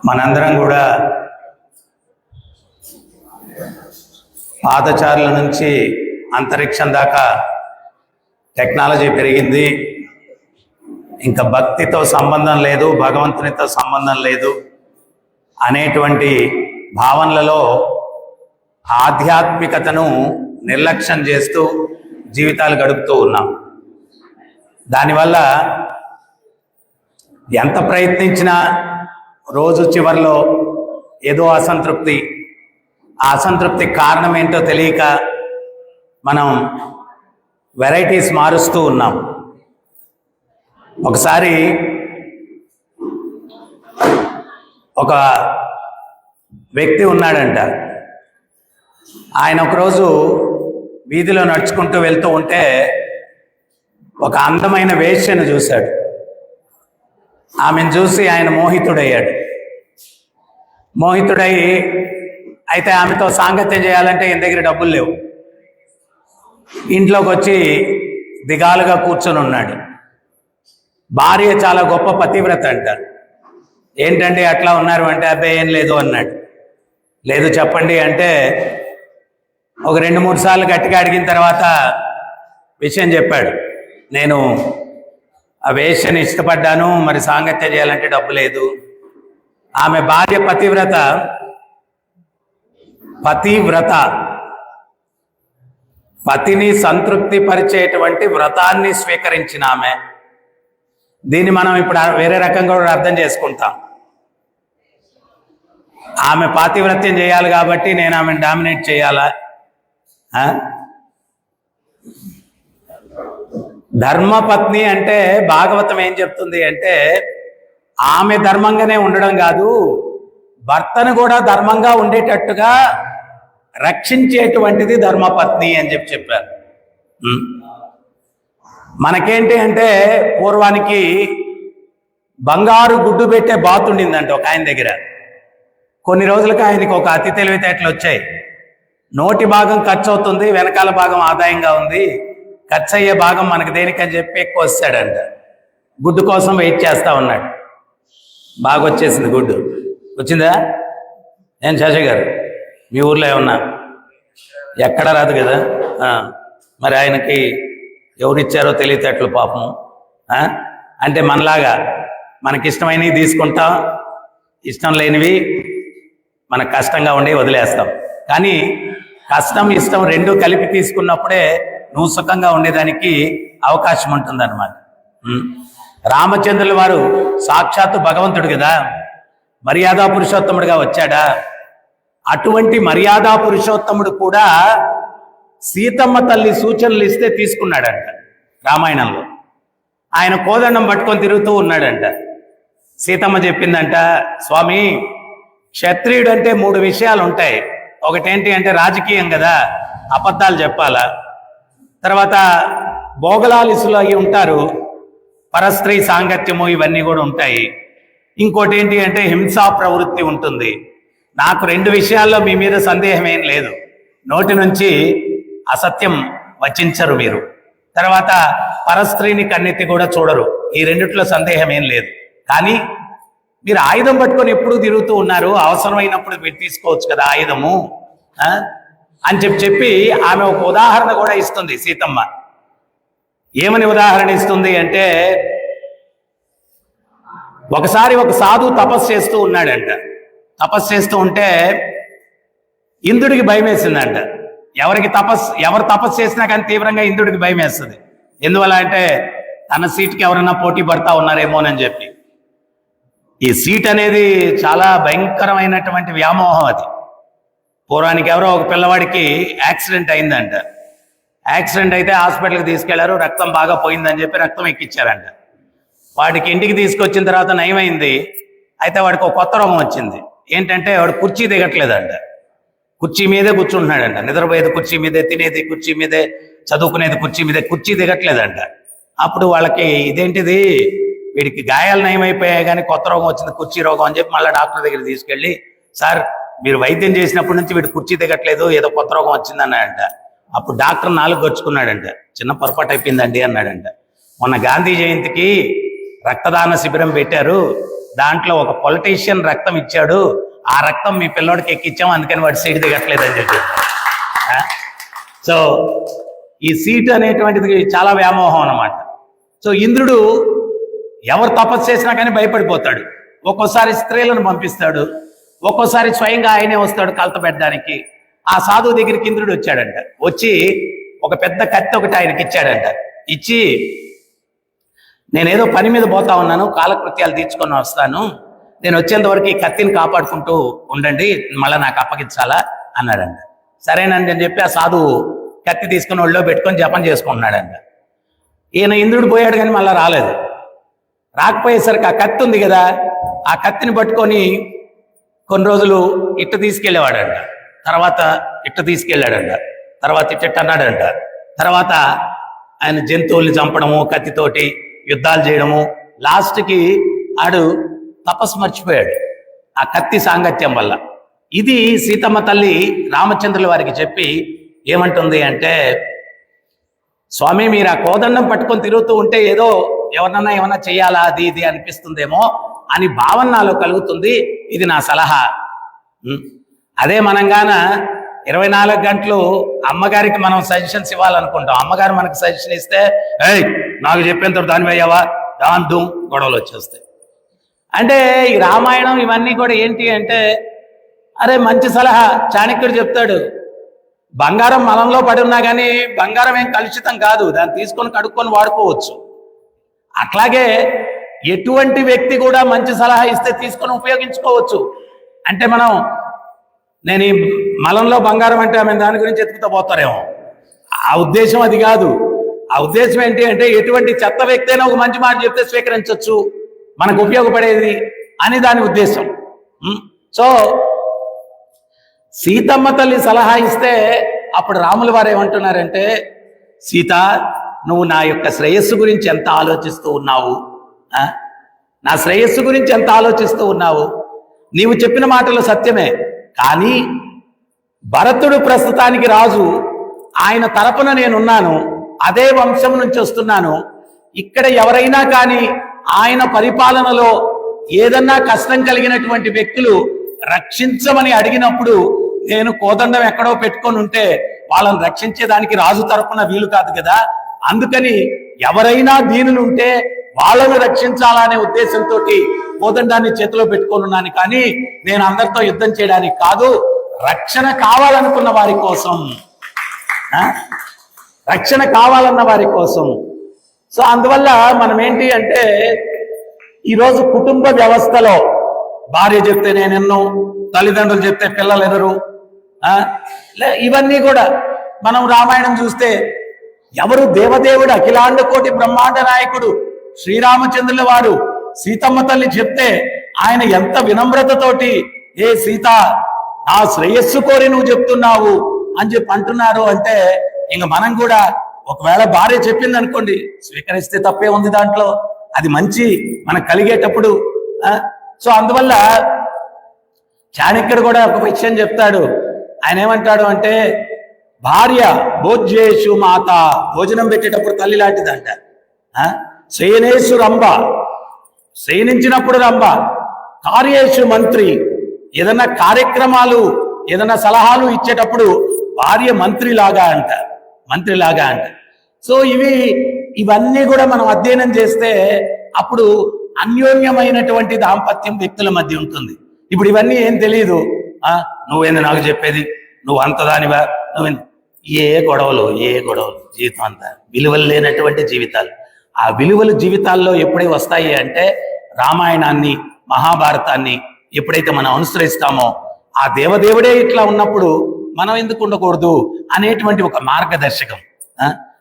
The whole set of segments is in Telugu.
మనందరం కూడా పాదచారుల నుంచి అంతరిక్షం దాకా టెక్నాలజీ పెరిగింది. ఇంకా భక్తితో సంబంధం లేదు, భగవంతునితో సంబంధం లేదు అనేటువంటి భావనలలో ఆధ్యాత్మికతను నిర్లక్ష్యం చేస్తూ జీవితాలు గడుపుతూ ఉన్నాం. దానివల్ల ఎంత ప్రయత్నించినా రోజు చివరిలో ఏదో అసంతృప్తి, ఆ అసంతృప్తి కారణం ఏంటో తెలియక మనం వెరైటీస్ మారుస్తూ ఉన్నాం. ఒకసారి ఒక వ్యక్తి ఉన్నాడంట. ఆయన ఒకరోజు వీధిలో నడుచుకుంటూ వెళ్తూ ఉంటే ఒక అందమైన వేశ్యను చూశాడు. ఆమెను చూసి ఆయన మోహితుడయ్యాడు. మోహితుడై అయితే ఆమెతో సాంగత్యం చేయాలంటే ఈయన దగ్గర డబ్బులు లేవు. ఇంట్లోకి వచ్చి దిగాలుగా కూర్చొని ఉన్నాడు. భార్య చాలా గొప్ప పతివ్రత అంటారు. ఏంటంటే అట్లా ఉన్నారు అంటే, అబ్బాయి ఏం లేదు అన్నాడు. లేదు చెప్పండి అంటే ఒక 2-3 సార్లు గట్టిగా అడిగిన తర్వాత విషయం చెప్పాడు. నేను ఆ వేశ్యని ఇష్టపడ్డాను, మరి సాంగత్యం చేయాలంటే డబ్బు లేదు. ఆమె భార్య పతివ్రత పతిని సంతృప్తి పరిచేటువంటి వ్రతాన్ని స్వీకరించిన ఆమె. దీన్ని మనం ఇప్పుడు వేరే రకంగా కూడా అర్థం చేసుకుంటాం. ఆమె పాతివ్రత్యం చేయాలి కాబట్టి నేను ఆమెను డామినేట్ చేయాలా? ధర్మపత్ని అంటే భాగవతం ఏం చెప్తుంది అంటే, ఆమె ధర్మంగానే ఉండడం కాదు, భర్తను కూడా ధర్మంగా ఉండేటట్టుగా రక్షించేటువంటిది ధర్మపత్ని అని చెప్పారు. మనకేంటి అంటే, పూర్వానికి బంగారు గుడ్డు పెట్టే బాతు ఉండిందంట ఒక ఆయన దగ్గర. కొన్ని రోజులకి ఆయనకి ఒక అతి తెలివితేటలు వచ్చాయి. నోటి భాగం ఖర్చు అవుతుంది, వెనకాల భాగం ఆదాయంగా ఉంది, ఖర్చు అయ్యే భాగం మనకు దేనికని చెప్పి ఎక్కువ వస్తాడంట. గుడ్డు కోసం వెయిట్ చేస్తా ఉన్నాడు. బాగా వచ్చేసింది గుడ్డు. వచ్చిందా? ఏం శేషయ్య గారు, మీ ఊర్లో ఏమన్నా? ఎక్కడ రాదు కదా. మరి ఆయనకి ఎవరిచ్చారో తెలియతేటలు పాపం. అంటే మనలాగా మనకిష్టమైనవి తీసుకుంటాం, ఇష్టం లేనివి మనకు కష్టంగా ఉండి వదిలేస్తాం. కానీ కష్టం ఇష్టం రెండు కలిపి తీసుకున్నప్పుడే నువ్వు సుఖంగా ఉండేదానికి అవకాశం ఉంటుందన్నమాట. రామచంద్రుల వారు సాక్షాత్తు భగవంతుడు కదా, మర్యాదా పురుషోత్తముడిగా వచ్చాడా? అటువంటి మర్యాదా పురుషోత్తముడు కూడా సీతమ్మ తల్లి సూచనలు ఇస్తే తీసుకున్నాడంట. రామాయణంలో ఆయన కోదండం పట్టుకొని తిరుగుతూ ఉన్నాడంట. సీతమ్మ చెప్పిందంట, స్వామి, క్షత్రియుడు అంటే 3 విషయాలు ఉంటాయి. ఒకటేంటి అంటే రాజకీయం కదా, అబద్ధాలు చెప్పాలా. తర్వాత భోగలాలిసులు అయి ఉంటారు, పరస్త్రీ సాంగత్యము, ఇవన్నీ కూడా ఉంటాయి. ఇంకోటి ఏంటి అంటే హింసా ప్రవృత్తి ఉంటుంది. నాకు 2 విషయాల్లో మీ మీద సందేహం ఏం లేదు. నోటి నుంచి అసత్యం వచించరు మీరు. తర్వాత పరస్త్రీని కన్నెత్తి కూడా చూడరు. ఈ రెండిట్లో సందేహం ఏం లేదు. కానీ మీరు ఆయుధం పట్టుకొని ఎప్పుడు తిరుగుతూ ఉన్నారు, అవసరమైనప్పుడు మీరు తీసుకోవచ్చు కదా ఆయుధము అని చెప్పి ఆమె ఒక ఉదాహరణ కూడా ఇస్తుంది సీతమ్మ. ఏమని ఉదాహరణ ఇస్తుంది అంటే, ఒకసారి ఒక సాధు తపస్సు చేస్తూ ఉన్నాడంట. తపస్సు చేస్తూ ఉంటే ఇంద్రుడికి భయం వేసిందంట. ఎవరు తపస్సు చేసినా కానీ తీవ్రంగా ఇంద్రుడికి భయం వేస్తుంది. ఎందువల్ల అంటే తన సీట్కి ఎవరైనా పోటీ పడతా ఉన్నారేమోనని చెప్పి. ఈ సీట్ అనేది చాలా భయంకరమైనటువంటి వ్యామోహం. అది పూర్వానికి ఎవరో ఒక పిల్లవాడికి యాక్సిడెంట్ అయిందంట. యాక్సిడెంట్ అయితే హాస్పిటల్కి తీసుకెళ్లారు, రక్తం బాగా పోయిందని చెప్పి రక్తం ఎక్కిచ్చారంట. వాడికి ఇంటికి తీసుకొచ్చిన తర్వాత నయమైంది. అయితే వాడికి ఒక కొత్త రోగం వచ్చింది. ఏంటంటే వాడు కుర్చీ దిగట్లేదంట. కుర్చీ మీదే కూర్చుంటున్నాడంట. నిద్రపోయేది కుర్చీ మీదే, తినేది కుర్చీ మీదే, చదువుకునేది కుర్చీ మీదే, కుర్చీ దిగట్లేదంట. అప్పుడు వాళ్ళకి ఇదేంటిది, వీడికి గాయాలు నయమైపోయాయి కానీ కొత్త రోగం వచ్చింది, కుర్చీ రోగం అని చెప్పి మళ్ళీ డాక్టర్ దగ్గర తీసుకెళ్ళి, సార్ మీరు వైద్యం చేసినప్పటి నుంచి వీడు కుర్చీ దిగట్లేదు, ఏదో కొత్త రోగం వచ్చిందన్నాడంట. అప్పుడు డాక్టర్ నాలుగు గొచ్చుకున్నాడంట. చిన్న పొరపాటు అయిపోయిందండి అన్నాడంట. మొన్న గాంధీ జయంతికి రక్తదాన శిబిరం పెట్టారు, దాంట్లో ఒక పొలిటీషియన్ రక్తం ఇచ్చాడు, ఆ రక్తం మీ పిల్లోడికి ఎక్కించాం, అందుకని వాడు సీటు దిగట్లేదని చెప్పి. సో ఈ సీటు అనేటువంటిది చాలా వ్యామోహం అన్నమాట. సో ఇంద్రుడు ఎవరు తపస్సు చేసినా కానీ భయపడిపోతాడు. ఒక్కోసారి స్త్రీలను పంపిస్తాడు, ఒక్కోసారి స్వయంగా ఆయనే వస్తాడు కలత పెట్టడానికి. ఆ సాధువు దగ్గరికి ఇంద్రుడు వచ్చాడంట. వచ్చి ఒక పెద్ద కత్తి ఒకటి ఆయనకి ఇచ్చాడంట. ఇచ్చి, నేనేదో పని మీద పోతా ఉన్నాను, కాలకృత్యాలు తీర్చుకొని వస్తాను, నేను వచ్చేంత వరకు ఈ కత్తిని కాపాడుకుంటూ ఉండండి, మళ్ళీ నాకు అప్పగించాలా అన్నాడంట. సరేనండి అని చెప్పి ఆ సాధువు కత్తి తీసుకుని ఒళ్ళో పెట్టుకొని జపం చేసుకుంటున్నాడంట. ఈయన ఇంద్రుడు పోయాడు కానీ మళ్ళీ రాలేదు. రాకపోయేసరికి ఆ కత్తి ఉంది కదా, ఆ కత్తిని పట్టుకొని కొన్ని రోజులు ఇట్ట తీసుకెళ్ళేవాడంట, తర్వాత ఇట్ట తీసుకెళ్ళాడంట, తర్వాత ఇట్ట అన్నాడంట. తర్వాత ఆయన జంతువుల్ని చంపడము, కత్తితోటి యుద్ధాలు చేయడము, లాస్ట్కి ఆడు తపస్సు మర్చిపోయాడు ఆ కత్తి సాంగత్యం వల్ల. ఇది సీతమ్మ తల్లి రామచంద్రుల వారికి చెప్పి ఏమంటుంది అంటే, స్వామి మీరు ఆ కోదండం పట్టుకొని తిరుగుతూ ఉంటే ఏదో ఎవరన్నా ఏమన్నా చెయ్యాలా అది ఇది అనిపిస్తుందేమో అని భావన నాలో కలుగుతుంది, ఇది నా సలహా. అదే మనంగాన 24 గంటలు అమ్మగారికి మనం సజెషన్స్ ఇవ్వాలనుకుంటాం, అమ్మగారు మనకు సజెషన్ ఇస్తే ఏయ్ నాకు చెప్పేంత దాని వేయవా దాంతో గొడవలు వచ్చేస్తాయి. అంటే ఈ రామాయణం ఇవన్నీ కూడా ఏంటి అంటే, అరే మంచి సలహా చాణక్యుడు చెప్తాడు, బంగారం మలంలో పడి ఉన్నా కానీ బంగారం ఏం కలుషితం కాదు, దాన్ని తీసుకొని కడుక్కొని వాడుకోవచ్చు. అట్లాగే ఎటువంటి వ్యక్తి కూడా మంచి సలహా ఇస్తే తీసుకొని ఉపయోగించుకోవచ్చు. అంటే నేను ఈ మలంలో బంగారం అంటే ఆమె దాని గురించి ఎత్తుకుతా పోతారేమో, ఆ ఉద్దేశం అది కాదు. ఆ ఉద్దేశం ఏంటి అంటే, ఎటువంటి చెత్త వ్యక్తి అయినా ఒక మంచి మాట చెప్తే స్వీకరించవచ్చు, మనకు ఉపయోగపడేది అని దాని ఉద్దేశం. సో సీతమ్మ తల్లి సలహా ఇస్తే అప్పుడు రాముల వారు ఏమంటున్నారంటే, సీత నువ్వు నా యొక్క శ్రేయస్సు గురించి ఎంత ఆలోచిస్తూ ఉన్నావు, నా శ్రేయస్సు గురించి ఎంత ఆలోచిస్తూ ఉన్నావు, నీవు చెప్పిన మాటలు సత్యమే, కానీ భరతుడు ప్రస్తుతానికి రాజు, ఆయన తరపున నేనున్నాను, అదే వంశం నుంచి వస్తున్నాను. ఇక్కడ ఎవరైనా కానీ ఆయన పరిపాలనలో ఏదన్నా కష్టం కలిగినటువంటి వ్యక్తులు రక్షించమని అడిగినప్పుడు నేను కోదండం ఎక్కడో పెట్టుకొని ఉంటే వాళ్ళని రక్షించేదానికి రాజు తరపున వీలు కాదు కదా. అందుకని ఎవరైనా దీనులు ఉంటే వాళ్ళను రక్షించాలనే ఉద్దేశంతో కోదండాన్ని చేతిలో పెట్టుకొని ఉన్నాను, కానీ నేను అందరితో యుద్ధం చేయడానికి కాదు, రక్షణ కావాలనుకున్న వారి కోసం, రక్షణ కావాలన్న వారి కోసం. సో అందువల్ల మనం ఏంటి అంటే, ఈరోజు కుటుంబ వ్యవస్థలో భార్య చెప్తే నేను ఎన్నో, తల్లిదండ్రులు చెప్తే పిల్లలు ఎదరు, ఇవన్నీ కూడా మనం రామాయణం చూస్తే ఎవరు దేవదేవుడు అఖిలాండ కోటి బ్రహ్మాండ నాయకుడు శ్రీరామచంద్రుల వారు సీతమ్మ తల్లి చెప్తే ఆయన ఎంత వినమ్రతతోటి ఏ సీత నా శ్రేయస్సు కోరి నువ్వు చెప్తున్నావు అని చెప్పి అంటున్నారు. అంటే ఇంక మనం కూడా ఒకవేళ భార్య చెప్పింది అనుకోండి, స్వీకరిస్తే తప్పే ఉంది దాంట్లో, అది మంచి మనకు కలిగేటప్పుడు. సో అందువల్ల చాణక్యుడు కూడా ఒక విషయం చెప్తాడు. ఆయన ఏమంటాడు అంటే, భార్య భోజ్యేషు మాత, భోజనం పెట్టేటప్పుడు తల్లి లాంటిదంట. శయనేషు రంభ, శయనించినప్పుడు రంభ, కార్యేషు మంత్రి, ఏదన్నా కార్యక్రమాలు ఏదన్నా సలహాలు ఇచ్చేటప్పుడు భార్య మంత్రిలాగా అంట, మంత్రిలాగా అంట. సో ఇవన్నీ కూడా మనం అధ్యయనం చేస్తే అప్పుడు అన్యోన్యమైనటువంటి దాంపత్యం వ్యక్తుల మధ్య ఉంటుంది. ఇప్పుడు ఇవన్నీ ఏం తెలియదు, నువ్వేంది నాకు చెప్పేది, నువ్వు అంత దానివా, ఏ గొడవలు జీవితం అంతా విలువలు లేనటువంటి జీవితాలు. ఆ విలువలు జీవితాల్లో ఎప్పుడై వస్తాయి అంటే, రామాయణాన్ని మహాభారతాన్ని ఎప్పుడైతే మనం అనుసరిస్తామో, ఆ దేవదేవుడే ఇట్లా ఉన్నప్పుడు మనం ఎందుకు ఉండకూడదు అనేటువంటి ఒక మార్గదర్శకం.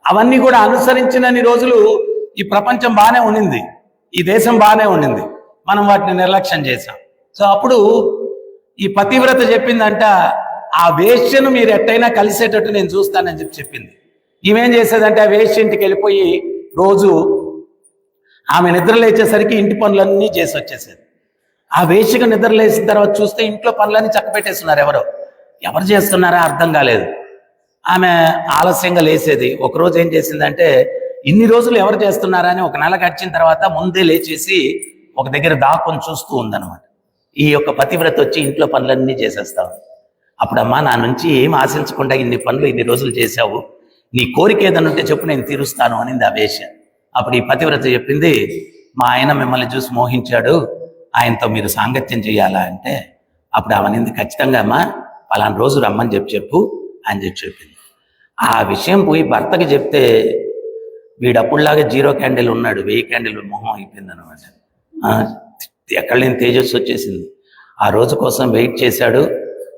అవన్నీ కూడా అనుసరించినన్ని రోజులు ఈ ప్రపంచం బాగానే ఉండింది, ఈ దేశం బాగానే ఉండింది, మనం వాటిని నిర్లక్ష్యం చేశాం. సో అప్పుడు ఈ పతివ్రత చెప్పిందంట, ఆ వేశ్యను మీరు ఎట్టయినా కలిసేటట్టు నేను చూస్తానని చెప్పింది. ఈమెం చేసేదంటే, ఆ వేశ్య ఇంటికి వెళ్ళిపోయి రోజు ఆమె నిద్ర లేచేసరికి ఇంటి పనులన్నీ చేసి వచ్చేసేది. ఆ వేశ్యకు నిద్ర లేచిన తర్వాత చూస్తే ఇంట్లో పనులన్నీ చక్కబెట్టేస్తున్నారు. ఎవరు చేస్తున్నారా అర్థం కాలేదు. ఆమె ఆలస్యంగా లేచేది. ఒకరోజు ఏం చేసిందంటే, ఇన్ని రోజులు ఎవరు చేస్తున్నారా అని ఒక నెల గడిచిన తర్వాత ముందే లేచేసి ఒక దగ్గర దాక్కుని చూస్తూ ఉందన్నమాట. ఈ యొక్క పతివ్రత వచ్చి ఇంట్లో పనులన్నీ చేసేస్తావు. అప్పుడమ్మా, నా నుంచి ఏం ఆశించకుండా ఇన్ని పనులు ఇన్ని రోజులు చేశావు, నీ కోరిక ఏదైనా ఉంటే చెప్పు, నేను తీరుస్తాను అనింది ఆ వేశ్య. అప్పుడు ఈ పతివ్రత చెప్పింది, మా ఆయన మిమ్మల్ని చూసి మోహించాడు, ఆయనతో మీరు సాంగత్యం చేయాలా అంటే, అప్పుడు ఆమెనింది, ఖచ్చితంగా అమ్మా పలానా రోజు రమ్మని చెప్పు అని చెప్పింది. ఆ విషయం పోయి భర్తకి చెప్తే, వీడప్పుడులాగా 0 క్యాండిల్ ఉన్నాడు, 1000 క్యాండిల్ మొహం అయిపోయింది అనమాట. ఎక్కడ లేని తేజస్సు వచ్చేసింది. ఆ రోజు కోసం వెయిట్ చేశాడు.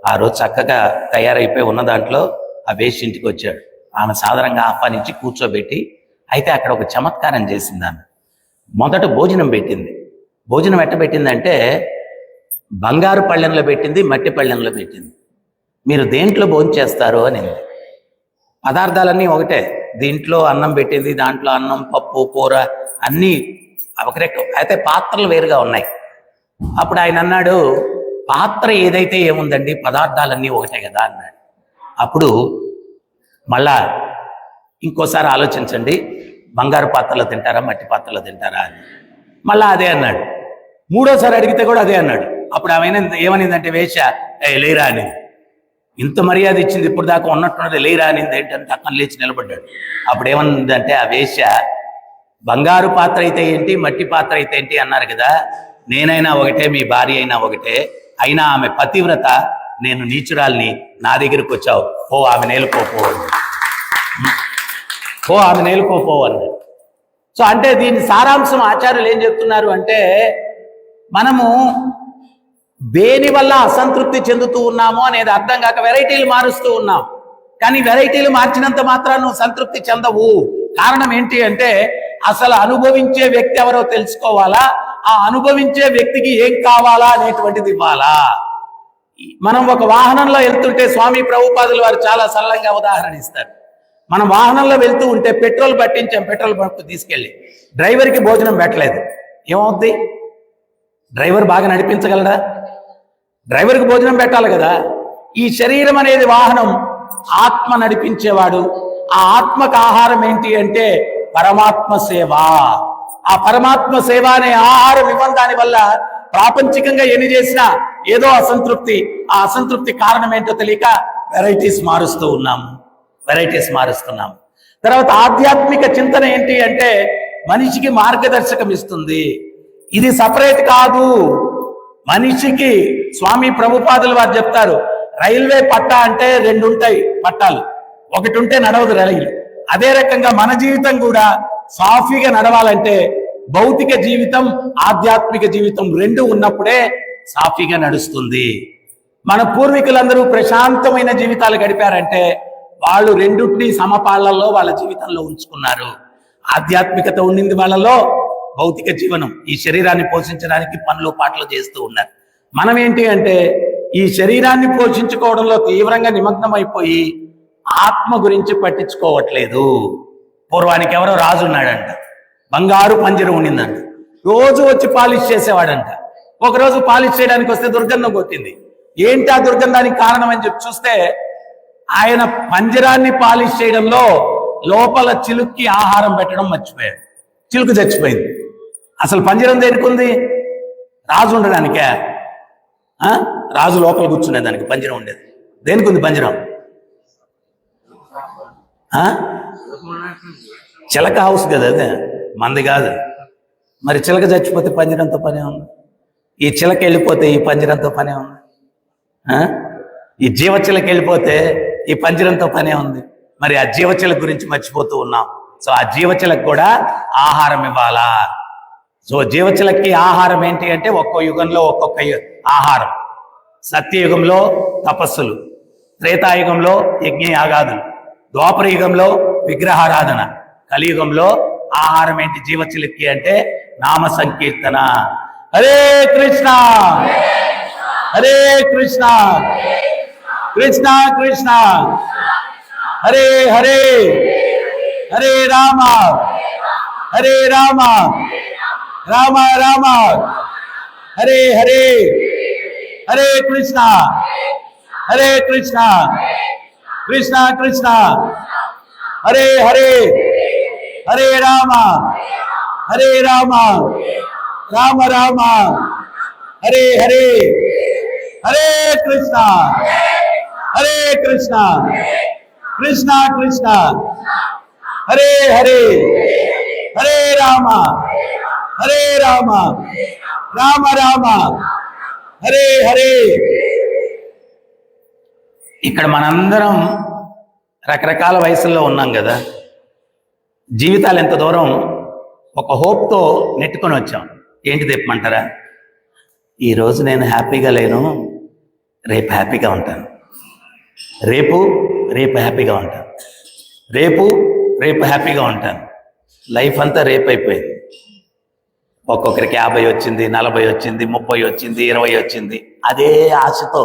ఆ రోజు చక్కగా తయారైపోయి ఉన్న దాంట్లో ఆ వేశ్య ఇంటికి వచ్చాడు. ఆమె సాధారణంగా ఆహ్వానించి కూర్చోబెట్టి, అయితే అక్కడ ఒక చమత్కారం చేసింది. ఆమె మొదట భోజనం పెట్టింది. భోజనం ఎట్ట పెట్టిందంటే, బంగారు పళ్ళెంలో పెట్టింది, మట్టి పళ్ళెంలో పెట్టింది. మీరు దేంట్లో భోజనం చేస్తారు అనింది. పదార్థాలన్నీ ఒకటే, దీంట్లో అన్నం పెట్టింది, దాంట్లో అన్నం, పప్పు, కూర అన్నీ ఒకటే, అయితే పాత్రలు వేరుగా ఉన్నాయి. అప్పుడు ఆయన అన్నాడు, పాత్ర ఏదైతే ఏముందండి, పదార్థాలన్నీ ఒకటే కదా అన్నాడు. అప్పుడు మళ్ళా ఇంకోసారి ఆలోచించండి, బంగారు పాత్రలో తింటారా, మట్టి పాత్రలో తింటారా అని మళ్ళా అదే అన్నాడు. మూడోసారి అడిగితే కూడా అదే అన్నాడు. అప్పుడు ఆమె ఏమనిందంటే, వేశ్య, లేరా అని. ఇంత మర్యాద ఇచ్చింది, ఇప్పుడు దాకా ఉన్నట్టున్నది, లేరా అనింది ఏంటంటే అక్కడ లేచి నిలబడ్డాడు. అప్పుడు ఏమనిందంటే ఆ వేశ్య, బంగారు పాత్ర అయితే ఏంటి, మట్టి పాత్ర అయితే ఏంటి అన్నారు కదా, నేనైనా ఒకటే, మీ భార్య అయినా ఒకటే, అయినా ఆమె పతివ్రత, నేను నీచురాల్ని, నా దగ్గరికి వచ్చావు, ఆమె నేలుకోపోవాలి, ఆమె నేలుకోపోవాలి. సో అంటే దీని సారాంశం ఆచార్యులు ఏం చెప్తున్నారు అంటే, మనము దేని వల్ల అసంతృప్తి చెందుతూ ఉన్నామో అనేది అర్థం కాక వెరైటీలు మారుస్తూ ఉన్నాం. కానీ వెరైటీలు మార్చినంత మాత్రం నువ్వు సంతృప్తి చెందవు. కారణం ఏంటి అంటే, అసలు అనుభవించే వ్యక్తి ఎవరో తెలుసుకోవాలా, ఆ అనుభవించే వ్యక్తికి ఏం కావాలా అనేటువంటిది ఇవ్వాలా. మనం ఒక వాహనంలో వెళ్తుంటే స్వామి ప్రభుపాదులు వారు చాలా సరళంగా ఉదాహరణ ఇస్తారు. మనం వాహనంలో వెళ్తూ ఉంటే పెట్రోల్ పట్టించాం, పెట్రోల్ బంక్ తీసుకెళ్ళి డ్రైవర్కి భోజనం పెట్టలేదు, ఏమవుద్ది? డ్రైవర్ బాగా నడిపించగలరా? డ్రైవర్కి భోజనం పెట్టాలి కదా. ఈ శరీరం అనేది వాహనం, ఆత్మ నడిపించేవాడు. ఆ ఆత్మకు ఆహారం ఏంటి అంటే పరమాత్మ సేవ. ఆ పరమాత్మ సేవ అనే ఆహారం ఇవ్వడం దాని వల్ల ప్రాపంచికంగా ఎన్ని చేసినా ఏదో అసంతృప్తి. ఆ అసంతృప్తి కారణం ఏంటో తెలియక వెరైటీస్ మారుస్తున్నాము. తర్వాత ఆధ్యాత్మిక చింతన ఏంటి అంటే మనిషికి మార్గదర్శకం ఇస్తుంది. ఇది సపరేట్ కాదు. మనిషికి స్వామి ప్రభుపాదులు వారు చెప్తారు, రైల్వే పట్టా అంటే 2 ఉంటాయి పట్టాలు, ఒకటి ఉంటే నడవదు రైలు. అదే రకంగా మన జీవితం కూడా సాఫీగా నడవాలంటే భౌతిక జీవితం, ఆధ్యాత్మిక జీవితం 2 ఉన్నప్పుడే సాఫీగా నడుస్తుంది. మన పూర్వీకులందరూ ప్రశాంతమైన జీవితాలు గడిపారంటే వాళ్ళు రెండింటినీ సమపాళ్లలో వాళ్ళ జీవితంలో ఉంచుకున్నారు. ఆధ్యాత్మికత ఉండింది వాళ్ళలో, భౌతిక జీవనం, ఈ శరీరాన్ని పోషించడానికి పనులు పాటలు చేస్తూ ఉన్నారు. మనం ఏంటి అంటే ఈ శరీరాన్ని పోషించుకోవడంలో తీవ్రంగా నిమగ్నమైపోయి ఆత్మ గురించి పట్టించుకోవట్లేదు. పూర్వానికి ఎవరో రాజు ఉన్నాడంట, బంగారు పంజరం ఉండిందంట, రోజు వచ్చి పాలిష్ చేసేవాడంట. ఒకరోజు పాలిష్ చేయడానికి వస్తే దుర్గంధం కొట్టింది. ఏంటి ఆ దుర్గంధానికి కారణం అని చెప్పి చూస్తే ఆయన పంజరాన్ని పాలిష్ చేయడంలో లోపల చిలుక్కి ఆహారం పెట్టడం మర్చిపోయాడు. చిలుకు చచ్చిపోయింది. అసలు పంజరం దేనికి ఉంది? రాజు ఉండడానికే. రాజు లోపల కూర్చునేదానికి పంజరం ఉండేది. దేనికి ఉంది పంజరం? చిలక హౌస్ కదా అదే, మంది కాదు. మరి చిలక చచ్చిపోతే పంజరంతో పనే ఉంది, ఈ చిలక వెళ్ళిపోతే ఈ పంజరంతో పనే ఉంది, ఈ జీవచిలక వెళ్ళిపోతే ఈ పంజరంతో పనే ఉంది. మరి ఆ జీవచిలక గురించి మర్చిపోతూ ఉన్నాం. సో ఆ జీవచిలకు కూడా ఆహారం ఇవ్వాలా. సో జీవచిలకి ఆహారం ఏంటి అంటే ఒక్కో యుగంలో ఒక్కొక్క ఆహారం. సత్యయుగంలో తపస్సులు, త్రేతాయుగంలో యజ్ఞయాగాదులు, ద్వాపర యుగంలో విగ్రహారాధన, కలియుగంలో ఆహారం ఏంటి జీవచిలకి అంటే నామ సంకీర్తన. హరే కృష్ణ హరే కృష్ణ కృష్ణ కృష్ణ హరే హరే హరే రామ హరే రామ రామ రామ హరే హరే హరే కృష్ణ కృష్ణ కృష్ణ హరే హరే హరే రామ హరే రామ రామ రామ హరే హరే హరే కృష్ణ హరే కృష్ణ కృష్ణ కృష్ణ హరే హరే హరే రామ హరే రామ రామ రామ హరే హరే. ఇక్కడ మనందరం రకరకాల వయసుల్లో ఉన్నాం కదా. జీవితాలు ఎంత దూరం ఒక హోప్తో నెట్టుకొని వచ్చాం. ఏంటి తెప్పమంటారా? ఈరోజు నేను హ్యాపీగా లేను, రేపు హ్యాపీగా ఉంటాను, రేపు హ్యాపీగా ఉంటాను, రేపు హ్యాపీగా ఉంటాను. లైఫ్ అంతా రేపు అయిపోయింది. ఒక్కొక్కరికి 50 వచ్చింది, 40 వచ్చింది, 30 వచ్చింది, 20 వచ్చింది. అదే ఆశతో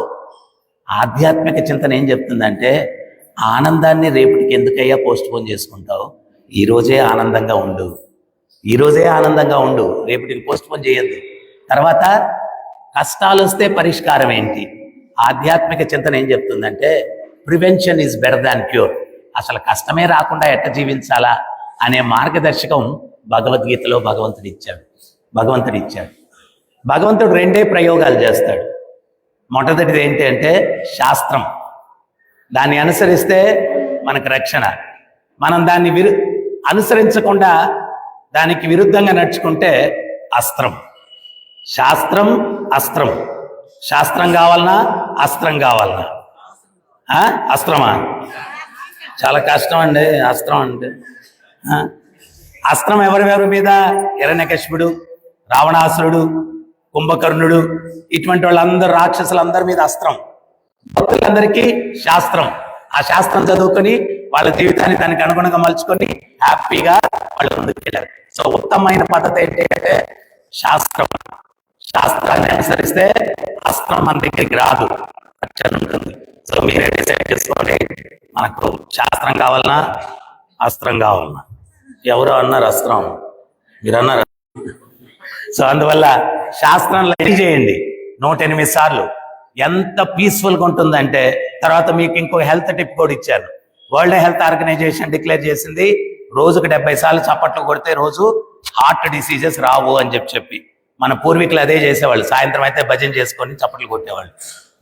ఆధ్యాత్మిక చింతన ఏం చెప్తుందంటే, ఆనందాన్ని రేపటికి ఎందుకయ్యా పోస్ట్ పోన్ చేసుకుంటావు? ఈరోజే ఆనందంగా ఉండు, రేపటికి పోస్ట్ పోన్ చేయొద్దు. తర్వాత కష్టాలు వస్తే పరిష్కారం ఏంటి? ఆధ్యాత్మిక చింతన ఏం చెప్తుందంటే, prevention is better than cure. అసలు కష్టమే రాకుండా ఎట్ట జీవించాలా అనే మార్గదర్శకం భగవద్గీతలో భగవంతుడు ఇచ్చాడు. భగవంతుడు 2 ప్రయోగాలు చేస్తాడు. మొదటిది ఏంటి అంటే శాస్త్రం. దాన్ని అనుసరిస్తే మనకు రక్షణ. మనం దాన్ని అనుసరించకుండా దానికి విరుద్ధంగా నడుచుకుంటే అస్త్రం. శాస్త్రం అస్త్రం. శాస్త్రం కావాలన్నా అస్త్రం కావాలన్నా? అస్త్రమా? చాలా కష్టం అండి అస్త్రం అంటే. అస్త్రం ఎవరెవరి మీద? హిరణ్యకశిపుడు, రావణాసురుడు, కుంభకర్ణుడు, ఇటువంటి వాళ్ళందరూ రాక్షసులందరి మీద అస్త్రం. భక్తులందరికీ శాస్త్రం. ఆ శాస్త్రం చదువుకొని వాళ్ళ జీవితాన్ని దానికి అనుగుణంగా మలుచుకొని హ్యాపీగా వాళ్ళు ముందుకు వెళ్ళారు. సో ఉత్తమమైన పద్ధతి ఏంటి అంటే శాస్త్రం. శాస్త్రాన్ని అనుసరిస్తే అస్త్రం మన దగ్గరికి రాదు, రక్షణ ఉంటుంది. సో మీరే డిసైడ్ చేసుకోండి, మనకు శాస్త్రం కావాలన్నా అస్త్రం కావాలన్నా? ఎవరో అన్నారు అస్త్రం, మీరు అన్నారు. సో అందువల్ల శాస్త్రం లైక్ చేయండి 108 సార్లు. ఎంత పీస్ఫుల్గా ఉంటుందంటే, తర్వాత మీకు ఇంకో హెల్త్ టిప్ కూడా ఇచ్చాను. వరల్డ్ హెల్త్ ఆర్గనైజేషన్ డిక్లేర్ చేసింది, రోజుకు 70 సార్లు చప్పట్లు కొడితే రోజు హార్ట్ డిసీజెస్ రావు అని చెప్పి. మన పూర్వీకులు అదే చేసేవాళ్ళు. సాయంత్రం అయితే భజన చేసుకొని చప్పట్లు కొట్టేవాళ్ళు.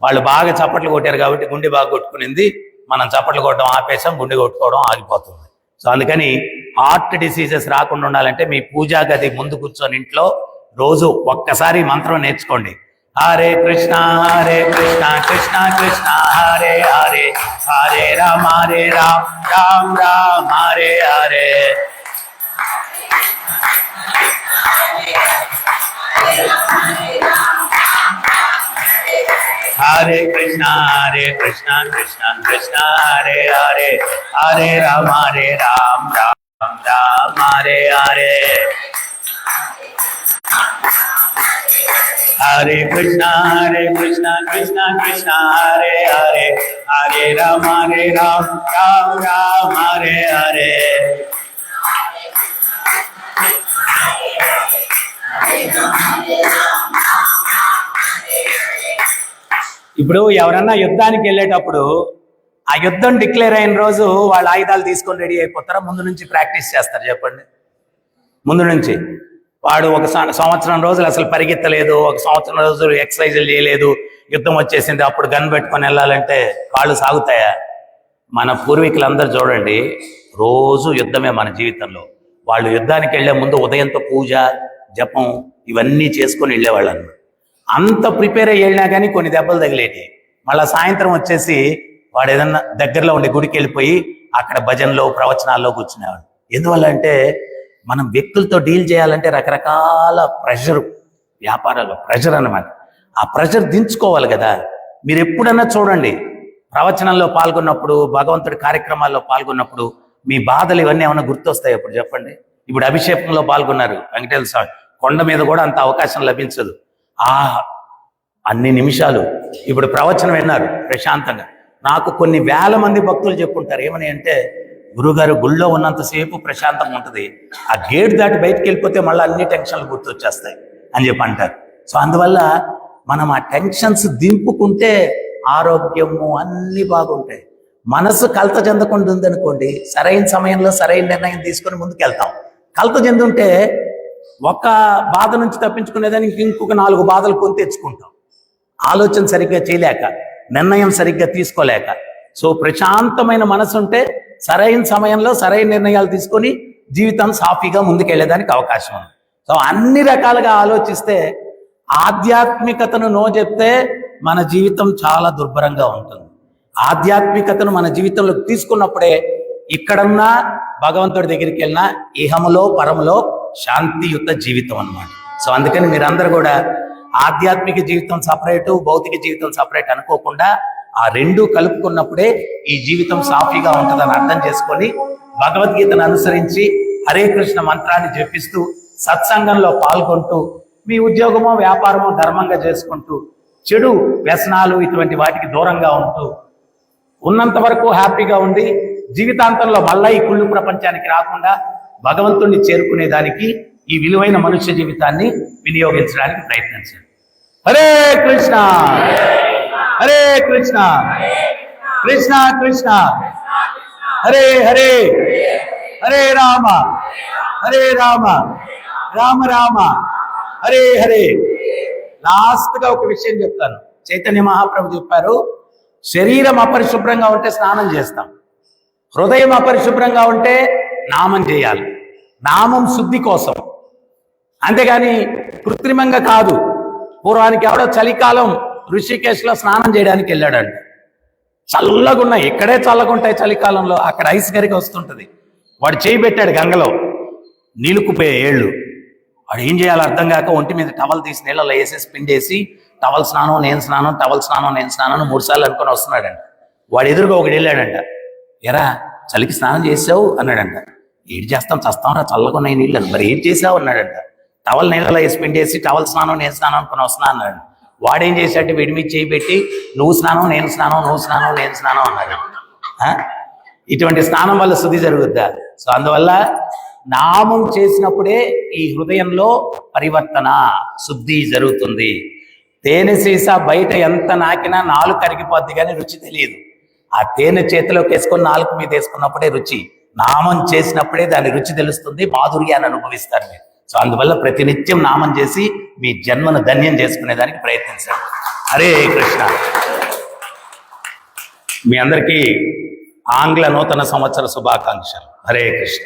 వాళ్ళు బాగా చప్పట్లు కొట్టారు కాబట్టి గుండె బాగా కొట్టుకునింది. మనం చప్పట్లు కొట్టడం ఆపేసాం, గుండె కొట్టుకోవడం ఆగిపోతుంది. సో అందుకని హార్ట్ డిసీజెస్ రాకుండా ఉండాలంటే మీ పూజా గది ముందు కూర్చొని ఇంట్లో రోజు ఒక్కసారి మంత్రం నేర్చుకోండి. హరే కృష్ణ కృష్ణ కృష్ణ హరే హరే, హరే రామ రామ రామ హరే హరే. హరే కృష్ణ కృష్ణ కృష్ణ హరే హరే, హరే రామ రామ రామ హరే హరే. హరే కృష్ణ కృష్ణ కృష్ణ హరే హరే, హరే రామ రామ రామ హరే హరే. ఇప్పుడు ఎవరన్నా యుద్ధానికి వెళ్ళేటప్పుడు ఆ యుద్ధం డిక్లేర్ అయిన రోజు వాళ్ళ ఆయుధాలు తీసుకొని రెడీ అయిపోతారా? ముందు నుంచి ప్రాక్టీస్ చేస్తారు? చెప్పండి. ముందు నుంచి వాడు ఒక సంవత్సరం రోజులు అసలు పరిగెత్తలేదు, ఒక సంవత్సరం రోజులు ఎక్సర్సైజులు చేయలేదు, యుద్ధం వచ్చేసింది, అప్పుడు గన్ పెట్టుకొని వెళ్ళాలంటే కాళ్ళు సాగుతాయా? మన పూర్వీకులందరూ చూడండి, రోజు యుద్ధమే మన జీవితంలో. వాళ్ళు యుద్ధానికి వెళ్లే ముందు ఉదయంతో పూజ, జపం ఇవన్నీ చేసుకొని వెళ్ళేవాళ్ళు అన్నమాట. అంత ప్రిపేర్ అయ్యి వెళ్ళినా కానీ కొన్ని దెబ్బలు తగిలేటి. మళ్ళీ సాయంత్రం వచ్చేసి వాడు ఏదన్నా దగ్గరలో ఉండే గుడికి వెళ్ళిపోయి అక్కడ భజనలో ప్రవచనాల్లో కూర్చునేవాడు. ఎందువల్ల అంటే మనం వ్యక్తులతో డీల్ చేయాలంటే రకరకాల ప్రెషర్, వ్యాపారాల్లో ప్రెషర్ అన్నమాట. ఆ ప్రెషర్ దించుకోవాలి కదా. మీరు ఎప్పుడన్నా చూడండి, ప్రవచనంలో పాల్గొన్నప్పుడు, భగవంతుడి కార్యక్రమాల్లో పాల్గొన్నప్పుడు మీ బాధలు ఇవన్నీ ఏమైనా గుర్తొస్తాయి? ఇప్పుడు చెప్పండి. ఇప్పుడు అభిషేకంలో పాల్గొన్నారు వెంకటేశ్వర స్వామి, కొండ మీద కూడా అంత అవకాశం లభించదు. అన్ని నిమిషాలు ఇప్పుడు ప్రవచనం విన్నారు ప్రశాంతంగా. నాకు కొన్ని వేల మంది భక్తులు చెప్పుకుంటారు ఏమని అంటే, గురుగారు గుళ్ళో ఉన్నంతసేపు ప్రశాంతంగా ఉంటుంది, ఆ గేట్ దాటి బయటకు వెళ్ళిపోతే మళ్ళీ అన్ని టెన్షన్లు గుర్తొచ్చేస్తాయి అని చెప్పి అంటారు. సో అందువల్ల మనం ఆ టెన్షన్స్ దింపుకుంటే ఆరోగ్యము అన్నీ బాగుంటాయి. మనసు కలత చెందకుండా ఉందనుకోండి, సరైన సమయంలో సరైన నిర్ణయం తీసుకొని ముందుకెళ్తాం. కలత చెందుంటే ఒక బాధ నుంచి తప్పించుకునేదానికి ఇంకొక 4 బాధలు కొని తెచ్చుకుంటాం, ఆలోచన సరిగ్గా చేయలేక, నిర్ణయం సరిగ్గా తీసుకోలేక. సో ప్రశాంతమైన మనసు ఉంటే సరైన సమయంలో సరైన నిర్ణయాలు తీసుకొని జీవితం సాఫీగా ముందుకెళ్ళేదానికి అవకాశం ఉంది. సో అన్ని రకాలుగా ఆలోచిస్తే, ఆధ్యాత్మికతను నో చెప్తే మన జీవితం చాలా దుర్భరంగా ఉంటుంది. ఆధ్యాత్మికతను మన జీవితంలోకి తీసుకున్నప్పుడే ఇక్కడన్నా భగవంతుడి దగ్గరికి వెళ్ళినా ఇహములో పరములో శాంతియుత జీవితం అన్నమాట. సో అందుకని మీరందరూ కూడా ఆధ్యాత్మిక జీవితం సపరేటు, భౌతిక జీవితం సపరేట్ అనుకోకుండా ఆ రెండు కలుపుకున్నప్పుడే ఈ జీవితం సాఫీగా ఉంటుందని అర్థం చేసుకొని భగవద్గీతను అనుసరించి హరే కృష్ణ మంత్రాన్ని జపిస్తూ సత్సంగంలో పాల్గొంటూ మీ ఉద్యోగమో వ్యాపారమో ధర్మంగా చేసుకుంటూ చెడు వ్యసనాలు ఇటువంటి వాటికి దూరంగా ఉంటూ ఉన్నంత వరకు హ్యాపీగా ఉండి జీవితాంతంలో మళ్ళా ఈ కుళ్ళు ప్రపంచానికి రాకుండా భగవంతుణ్ణి చేరుకునేదానికి ఈ విలువైన మనుష్య జీవితాన్ని వినియోగించడానికి ప్రయత్నించండి. హరే కృష్ణ హరే కృష్ణ కృష్ణ కృష్ణ హరే హరే హరే రామ రామ రామ హరే హరే. లాస్ట్ గా ఒక విషయం చెప్తాను. చైతన్య మహాప్రభు చెప్పారు, శరీరం అపరిశుభ్రంగా ఉంటే స్నానం చేస్తాం, హృదయం అపరిశుభ్రంగా ఉంటే నామం చేయాలి. నామం శుద్ధి కోసం, అంతేగాని కృత్రిమంగా కాదు. పూర్వానికి ఎవడో చలికాలం ఋషికేశ్లో స్నానం చేయడానికి వెళ్ళాడంట. చల్లగున్నాయి, ఇక్కడే చల్లగుంటాయి చలికాలంలో, అక్కడ ఐస్ గరిక వస్తుంటుంది. వాడు చేయి పెట్టాడు గంగలో, నీలుకుపోయే ఏళ్ళు. వాడు ఏం చేయాలో అర్థం కాక ఒంటి మీద టవల్ తీసి నీళ్ళలో వేసేసి పిండేసి టవల్ స్నానం నేను స్నానం, టవల్ స్నానం నేను స్నానం 3 సార్లు అనుకొని వస్తున్నాడంట. వాడు ఎదురుగా ఒకటి వెళ్ళాడంట, ఎరా చలికి స్నానం చేసావు అన్నాడంట. ఏడు చేస్తాం, చస్తాంరా చల్లకున్నాయి నీళ్ళు. మరి ఏం చేసావు అన్నాడంట. టవల్ నీళ్ళలో వేసి పిండేసి టవల్ స్నానం నేను స్నానం అనుకుని వస్తున్నా అన్నాడు. వాడేం చేశాడు, వీడి మీద చేయి పెట్టి నువ్వు స్నానం నేను స్నానం, నువ్వు స్నానం నేను స్నానం అన్నాడు. ఇటువంటి స్నానం వల్ల శుద్ధి జరుగుద్దా? సో అందువల్ల నామం చేసినప్పుడే ఈ హృదయంలో పరివర్తన, శుద్ధి జరుగుతుంది. తేనె సీసా బయట ఎంత నాకినా నాలుగు కరిగిపోద్ది కానీ రుచి తెలియదు. ఆ తేనె చేతిలోకి వేసుకొని నాలుగు మీద వేసుకున్నప్పుడే రుచి. నామం చేసినప్పుడే దాని రుచి తెలుస్తుంది, మాధుర్యాన్ని అనుభవిస్తారు మీరు. సో అందువల్ల ప్రతినిత్యం నామం చేసి మీ జన్మను ధన్యం చేసుకునేదానికి ప్రయత్నించండి. హరే కృష్ణ. మీ అందరికీ ఆంగ్ల నూతన సంవత్సర శుభాకాంక్షలు. హరే కృష్ణ.